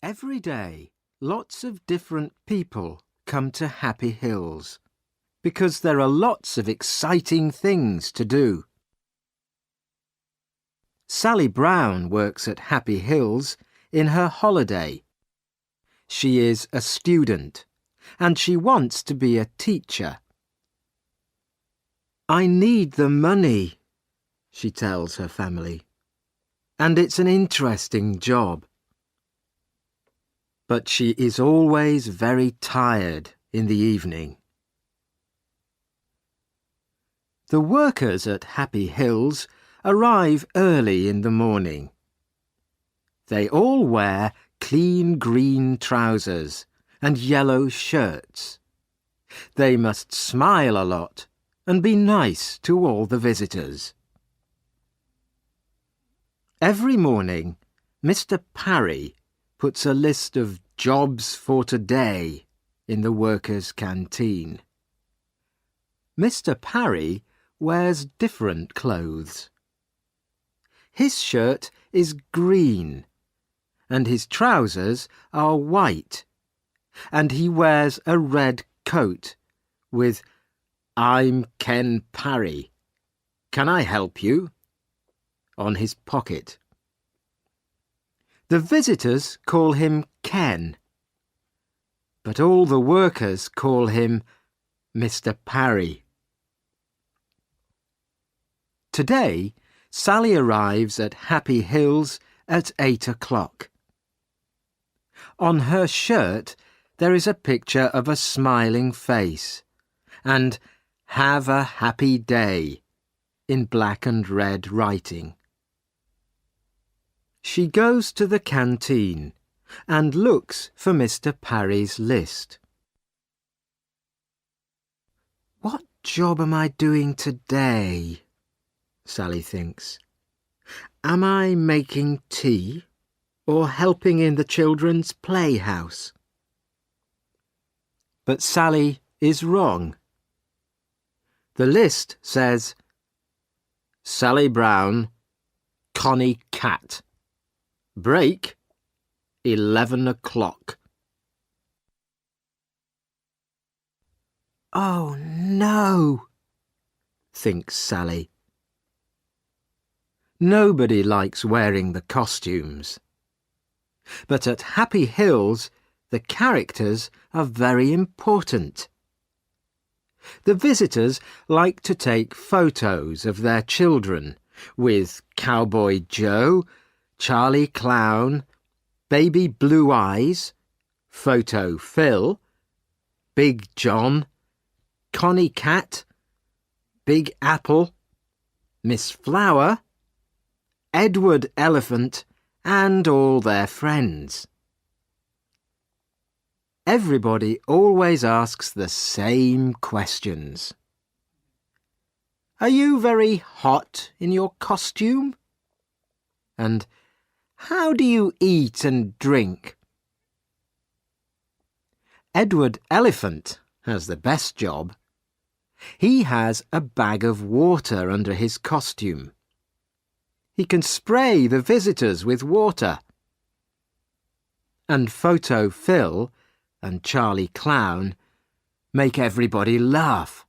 Every day, lots of different people come to Happy Hills because there are lots of exciting things to do. Sally Brown works at Happy Hills in her holiday. She is a student and she wants to be a teacher. "I need the money," she tells her family, "and it's an interesting job." But she is always very tired in the evening. The workers at Happy Hills arrive early in the morning. They all wear clean green trousers and yellow shirts. They must smile a lot and be nice to all the visitors. Every morning, Mr. Parry puts a list of jobs for today in the workers' canteen. Mr. Parry wears different clothes. His shirt is green and his trousers are white, and he wears a red coat with "I'm Ken Parry. Can I help you?" on his pocket. The visitors call him Ken, but all the workers call him Mr. Parry. Today, Sally arrives at Happy Hills at 8 o'clock. On her shirt there is a picture of a smiling face and "Have a happy day" in black and red writing. She goes to the canteen and looks for Mr. Parry's list. "What job am I doing today?" Sally thinks. "Am I making tea or helping in the children's playhouse?" But Sally is wrong. The list says Sally Brown, Connie Cat. Break 11 o'clock. "Oh no," thinks Sally. Nobody likes wearing the costumes. But at Happy Hills, the characters are very important. The visitors like to take photos of their children with Cowboy Joe, Charlie Clown, Baby Blue Eyes, Photo Phil, Big John, Connie Cat, Big Apple, Miss Flower, Edward Elephant, and all their friends. Everybody always asks the same questions. "Are you very hot in your costume?" And "How do you eat and drink?" Edward Elephant has the best job. He has a bag of water under his costume. He can spray the visitors with water. And Photo Phil and Charlie Clown make everybody laugh.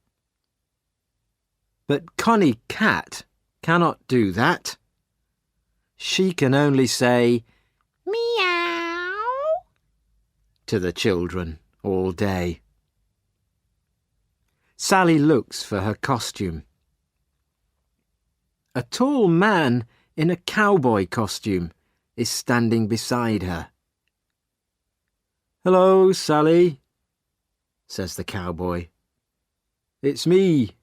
But Connie Cat cannot do that. She can only say "Meow" to the children all day. Sally looks for her costume. A tall man in a cowboy costume is standing beside her. "Hello, Sally," says the cowboy. "It's me,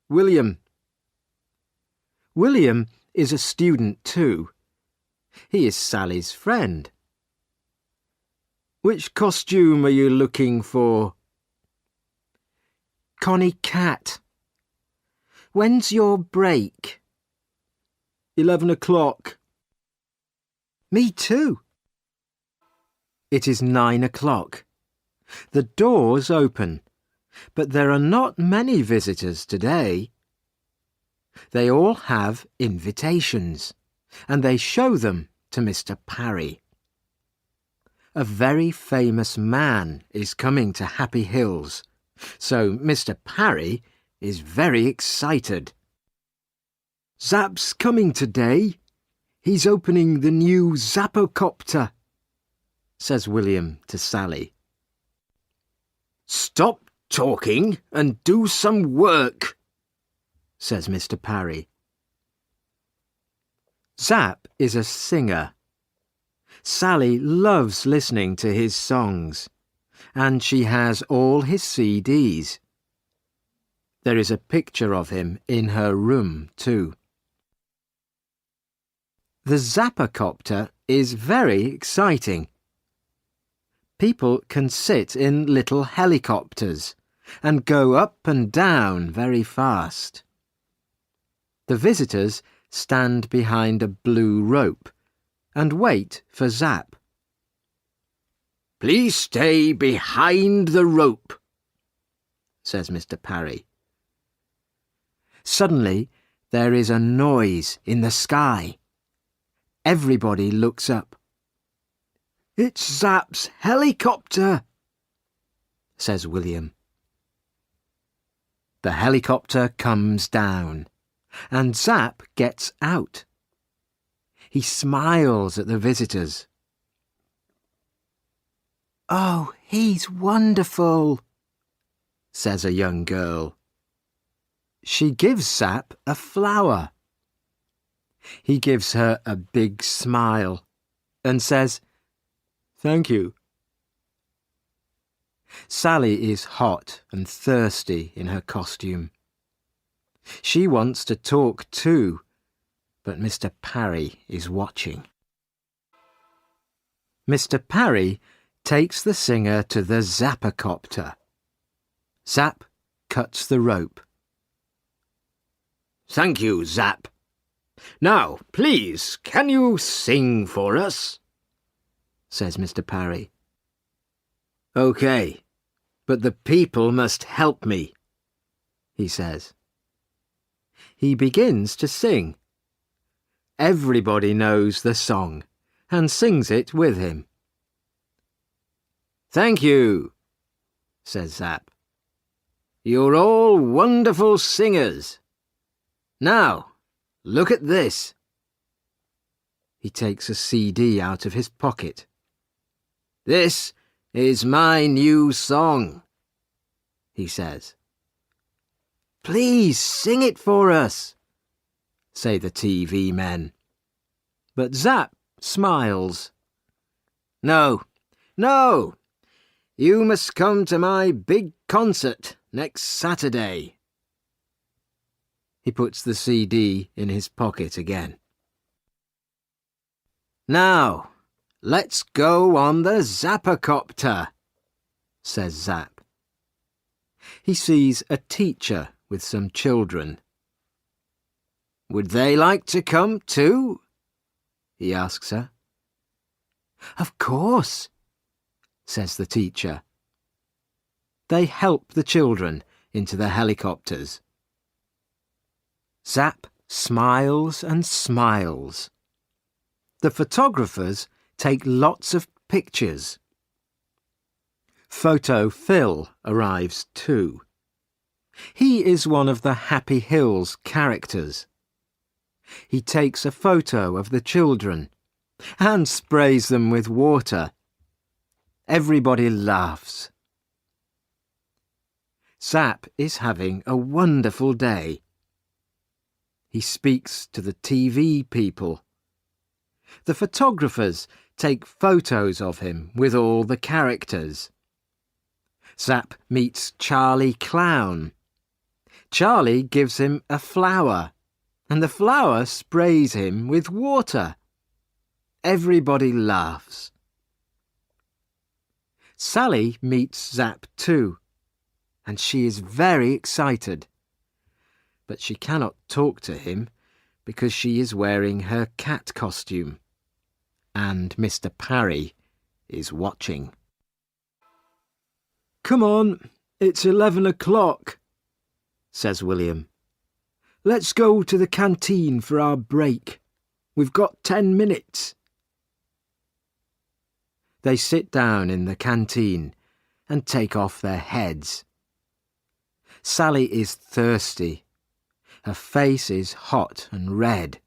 William." William is a student too. He is Sally's friend. "Which costume are you looking for?" "Connie Cat." "When's your break?" 11 o'clock. "Me too." It is 9 o'clock. The doors open, but there are not many visitors today. They all have invitations, and they show them to Mr. Parry. A very famous man is coming to Happy Hills, so Mr. Parry is very excited. "Zap's coming today. He's opening the new Zappocopter," says William to Sally. "Stop talking and do some work," says Mr. Parry. Zap is a singer. Sally loves listening to his songs, and she has all his CDs. There is a picture of him in her room too. The Zappocopter is very exciting. People can sit in little helicopters and go up and down very fast. The visitors stand behind a blue rope and wait for Zap. "Please stay behind the rope," says Mr. Parry. Suddenly there is a noise in the sky. Everybody looks up. "It's Zap's helicopter," says William. The helicopter comes down, and Zap gets out. He smiles at the visitors. "Oh, he's wonderful," says a young girl. She gives Zap a flower. He gives her a big smile and says, "Thank you." Sally is hot and thirsty in her costume. She wants to talk too, but Mr. Parry is watching. Mr. Parry takes the singer to the Zappocopter. Zap cuts the rope. "Thank you, Zap. Now, please, can you sing for us?" says Mr. Parry. "OK, but the people must help me," he says. He begins to sing. Everybody knows the song and sings it with him. "Thank you," says Zap. "You're all wonderful singers. Now, look at this." He takes a CD out of his pocket. "This is my new song," he says. "Please sing it for us," say the TV men. But Zap smiles. "No, no, you must come to my big concert next Saturday." He puts the CD in his pocket again. "Now, let's go on the Zappocopter," says Zap. He sees a teacher with some children. "Would they like to come too?" he asks her. "Of course," says the teacher. They help the children into the helicopters. Zap smiles and smiles. The photographers take lots of pictures. Photo Phil arrives too. He is one of the Happy Hills characters. He takes a photo of the children and sprays them with water. Everybody laughs. Zap is having a wonderful day. He speaks to the TV people. The photographers take photos of him with all the characters. Zap meets Charlie Clown. Charlie gives him a flower, and the flower sprays him with water. Everybody laughs. Sally meets Zap too, and she is very excited. But she cannot talk to him because she is wearing her cat costume, and Mr. Parry is watching. "Come on, it's 11 o'clock, says William. "Let's go to the canteen for our break. We've got 10 minutes. They sit down in the canteen and take off their heads. Sally is thirsty. Her face is hot and red.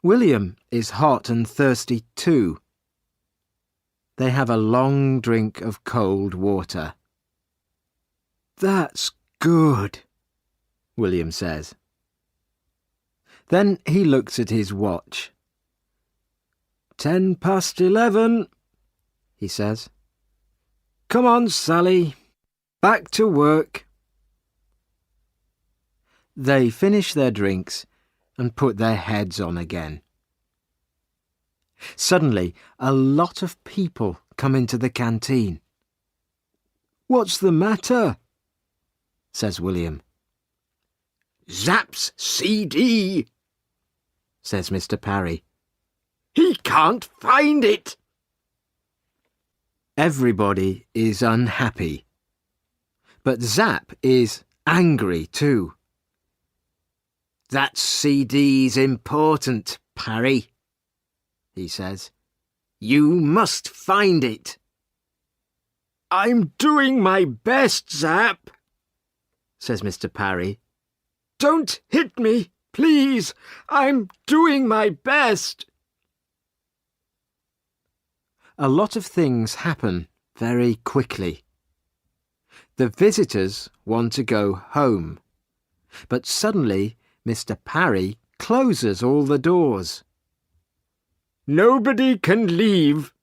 William is hot and thirsty too. They have a long drink of cold water. "That's good," William says. Then he looks at his watch. 11:10, he says. "Come on, Sally. Back to work." They finish their drinks and put their heads on again. Suddenly, a lot of people come into the canteen. "What's the matter?" says William. "Zap's CD," says Mr. Parry. "He can't find it." Everybody is unhappy. But Zap is angry too. "That CD's important, Parry," he says. "You must find it." "I'm doing my best, Zap," says Mr. Parry. "Don't hit me, please. I'm doing my best." A lot of things happen very quickly. The visitors want to go home, but suddenly Mr. Parry closes all the doors. "Nobody can leave,"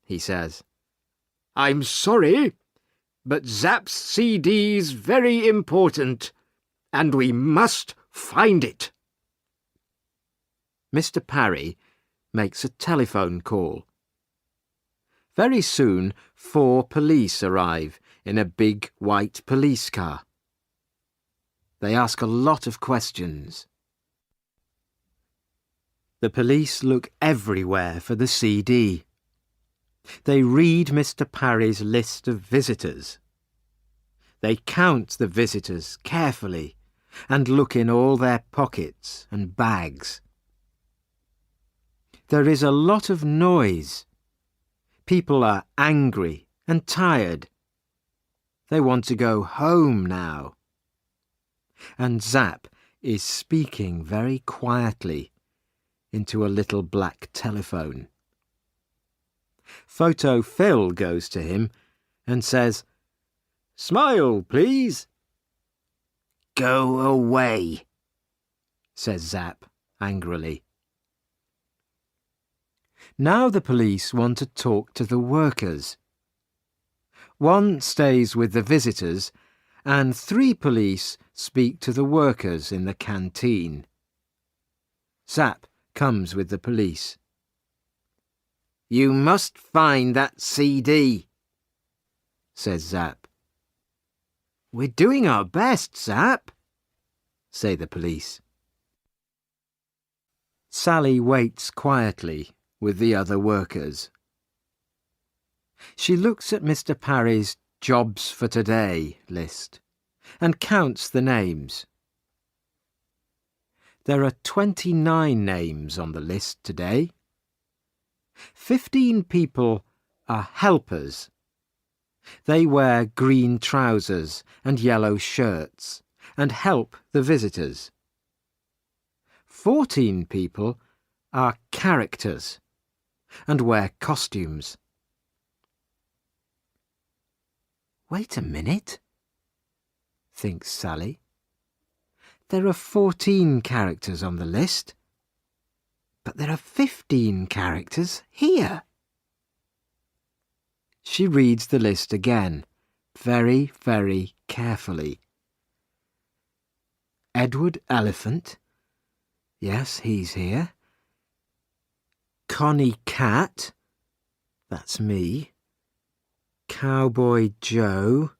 he says. "I'm sorry, but Zap's CD's very important, and we must find it." Mr. Parry makes a telephone call. Very soon 4 police arrive in a big white police car. They ask a lot of questions. The police look everywhere for the CD. They read Mr. Parry's list of visitors. They count the visitors carefully and look in all their pockets and bags. There is a lot of noise. People are angry and tired. They want to go home now. And Zap is speaking very quietly into a little black telephone. Photo Phil goes to him and says, "Smile, please." "Go away," says Zap angrily. Now the police want to talk to the workers. 1 stays with the visitors, and 3 police speak to the workers in the canteen. Zap comes with the police. "You must find that CD," says Zap. "We're doing our best, Zap," say the police. Sally waits quietly with the other workers. She looks at Mr. Parry's Jobs for Today list and counts the names. There are 29 names on the list today. 15 people are helpers. They wear green trousers and yellow shirts and help the visitors. 14 people are characters and wear costumes. "Wait a minute," thinks Sally. "There are 14 characters on the list, but there are 15 characters here." She reads the list again, very, very carefully. Edward Elephant. Yes, he's here. Connie Cat. That's me. Cowboy Joe.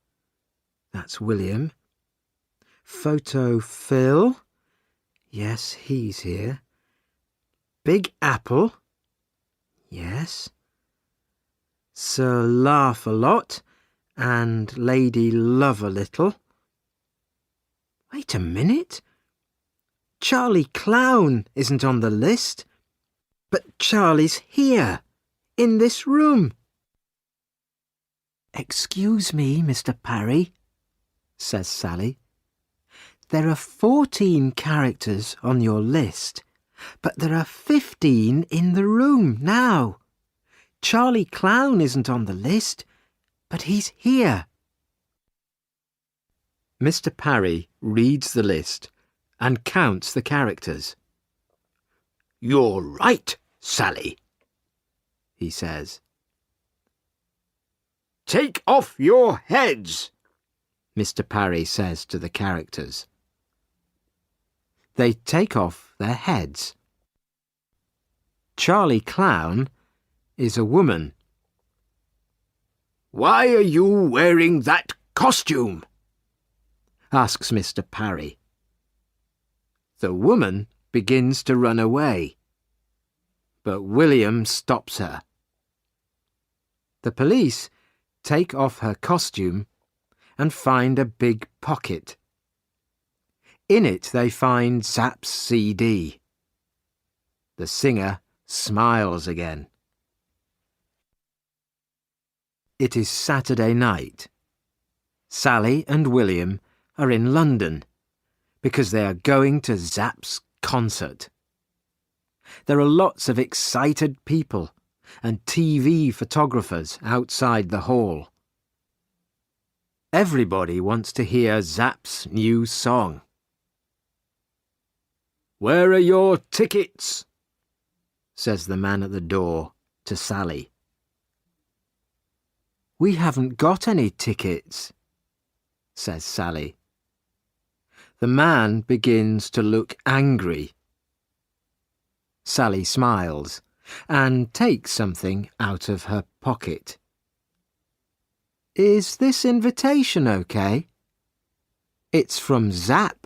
That's William. Photo Phil. Yes, he's here. Big Apple. Yes. Sir Laugh-a-Lot and Lady Love-a-Little. Wait a minute. Charlie Clown isn't on the list, but Charlie's here, in this room." "Excuse me, Mr. Parry," says Sally. "There are 14 characters on your list, but there are 15 in the room now. Charlie Clown isn't on the list, but he's here." Mr. Parry reads the list and counts the characters. "You're right, Sally," he says. "Take off your heads," Mr. Parry says to the characters. They take off their heads. Charlie Clown is a woman. "Why are you wearing that costume?" asks Mr. Parry. The woman begins to run away, but William stops her. The police take off her costume and find a big pocket. In it they find Zapp's CD. The singer smiles again. It is Saturday night. Sally and William are in London because they are going to Zapp's concert. There are lots of excited people and TV photographers outside the hall. Everybody wants to hear Zapp's new song. "Where are your tickets?" says the man at the door to Sally. "We haven't got any tickets," says Sally. The man begins to look angry. Sally smiles and takes something out of her pocket. "Is this invitation okay? It's from Zapp."